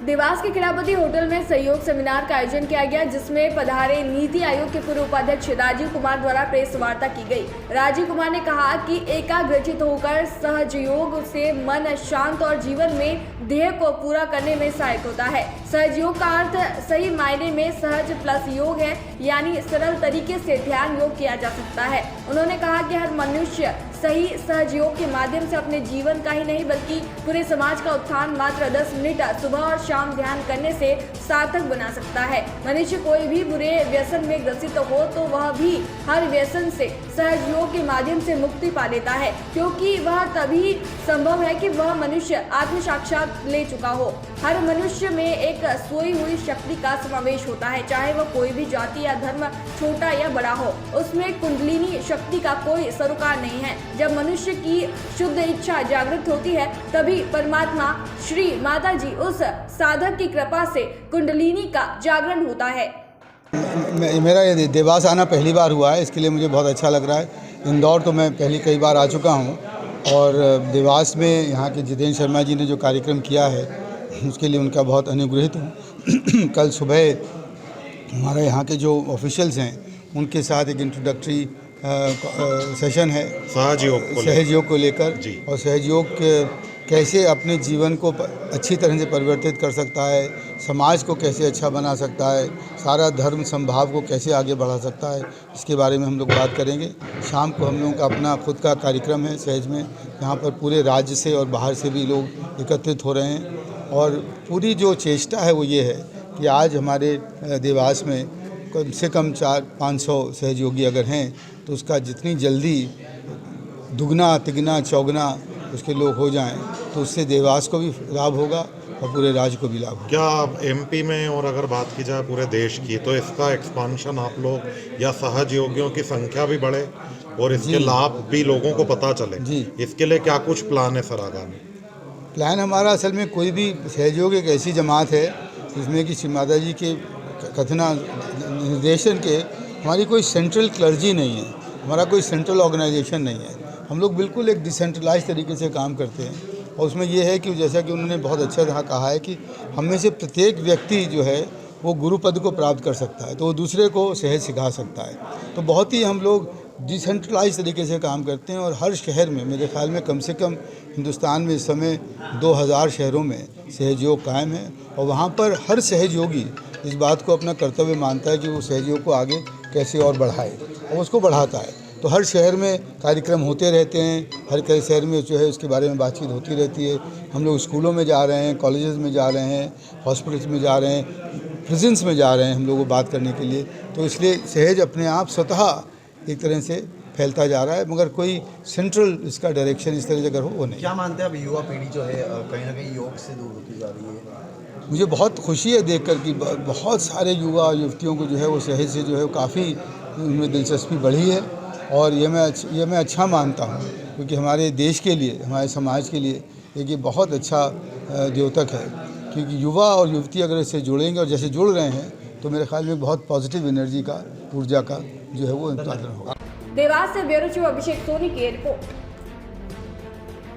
देवास के खिड़ापति होटल में सहयोग सेमिनार का आयोजन किया गया, जिसमें पधारे नीति आयोग के पूर्व उपाध्यक्ष राजीव कुमार द्वारा प्रेस वार्ता की गई। राजीव कुमार ने कहा कि एकाग्रचित होकर सहयोग से मन शांत और जीवन में ध्येय को पूरा करने में सहायक होता है। सहयोग का अर्थ सही मायने में सहज प्लस योग है, यानी सरल तरीके से ध्यान योग किया जा सकता है। उन्होंने कहा कि हर मनुष्य सही सहयोग के माध्यम से अपने जीवन का ही नहीं बल्कि पूरे समाज का उत्थान मात्र 10 मिनट सुबह और शाम ध्यान करने से सार्थक बना सकता है। मनुष्य कोई भी बुरे व्यसन में ग्रसित हो तो वह भी हर व्यसन से सहयोग के माध्यम से मुक्ति पा लेता है, क्योंकि वह तभी संभव है कि वह मनुष्य आत्म साक्षात ले चुका हो। हर मनुष्य में एक सोई हुई शक्ति का समावेश होता है, चाहे वह कोई भी जाति या धर्म छोटा या बड़ा हो। उसमें कुंडलिनी शक्ति का कोई सरोकार नहीं है। जब मनुष्य की शुद्ध इच्छा जागृत होती है, तभी परमात्मा श्री माता जी उस साधक की कृपा से कुंडलिनी का जागरण होता है। मेरा ये देवास आना पहली बार हुआ है, इसके लिए मुझे बहुत अच्छा लग रहा है। इंदौर तो मैं पहले कई बार आ चुका हूँ और देवास में यहाँ के जितेंद्र शर्मा जी ने जो कार्यक्रम किया है उसके लिए उनका बहुत अनुग्रहित हूँ। कल सुबह हमारे यहाँ के जो ऑफिशियल्स हैं उनके साथ एक इंट्रोडक्टरी सेशन है सहयोग को लेकर, और सहयोग कैसे अपने जीवन को अच्छी तरह से परिवर्तित कर सकता है, समाज को कैसे अच्छा बना सकता है, सारा धर्म संभाव को कैसे आगे बढ़ा सकता है, इसके बारे में हम लोग बात करेंगे। शाम को हम लोगों का अपना खुद का कार्यक्रम है सहज में, यहाँ पर पूरे राज्य से और बाहर से भी लोग एकत्रित हो रहे हैं। और पूरी जो चेष्टा है वो ये है कि आज हमारे देवास में कम से कम 400-500 सहयोगी अगर हैं तो उसका जितनी जल्दी दुगना तिगना चौगना उसके लोग हो जाएं तो उससे देवास को भी लाभ होगा और पूरे राज्य को भी लाभ होगा। क्या एमपी में, और अगर बात की जाए पूरे देश की, तो इसका एक्सपांशन आप लोग या सहयोगियों की संख्या भी बढ़े और इसके लाभ भी लोगों को पता चले जी, इसके लिए क्या कुछ प्लान है सर आगामी? प्लान हमारा असल में कोई भी सहयोग एक ऐसी जमात है जिसमें कि श्री माता जी के कथना निर्देशन के हमारी कोई सेंट्रल क्लर्जी नहीं है, हमारा कोई सेंट्रल ऑर्गेनाइजेशन नहीं है। हम लोग बिल्कुल एक डिसेंट्रलाइज तरीके से काम करते हैं और उसमें ये है कि जैसा कि उन्होंने बहुत अच्छा तरह कहा है कि हम में से प्रत्येक व्यक्ति जो है वो गुरु पद को प्राप्त कर सकता है, तो वो दूसरे को सहज सिखा सकता है। तो बहुत ही हम लोग डिसेंट्रलाइज तरीके से काम करते हैं और हर शहर में मेरे ख्याल में कम से कम हिंदुस्तान में इस समय 2000 शहरों में सहयोग कायम है और वहाँ पर हर सहयोगी इस बात को अपना कर्तव्य मानता है कि वो सहयोग को आगे कैसे और बढ़ाए और उसको बढ़ाता है। तो हर शहर में कार्यक्रम होते रहते हैं, हर कई शहर में जो है उसके बारे में बातचीत होती रहती है। हम लोग स्कूलों में जा रहे हैं, कॉलेजेस में जा रहे हैं, हॉस्पिटल्स में जा रहे हैं, प्रिजन्स में जा रहे हैं हम लोग को बात करने के लिए। तो इसलिए सहज अपने आप स्वतः एक तरह से फैलता जा रहा है, मगर कोई सेंट्रल इसका डायरेक्शन इस तरह से अगर हो वो नहीं। क्या मानते हैं अब युवा पीढ़ी जो है कहीं ना कहीं योग से दूर होती जा रही है? मुझे बहुत खुशी है देखकर कि बहुत सारे युवा युवतियों को जो है वो सहज से जो है काफ़ी उनमें दिलचस्पी बढ़ी है और ये मैं अच्छा मानता हूँ, क्योंकि हमारे देश के लिए, हमारे समाज के लिए एक ये बहुत अच्छा द्योतक है। क्योंकि युवा और युवती अगर इससे जुड़ेंगे और जैसे जुड़ रहे हैं तो मेरे ख्याल में बहुत पॉजिटिव एनर्जी का, ऊर्जा का जो है वो उत्पादन होगा। देवास से ब्यूरो चीफ अभिषेक सोनी की रिपोर्ट।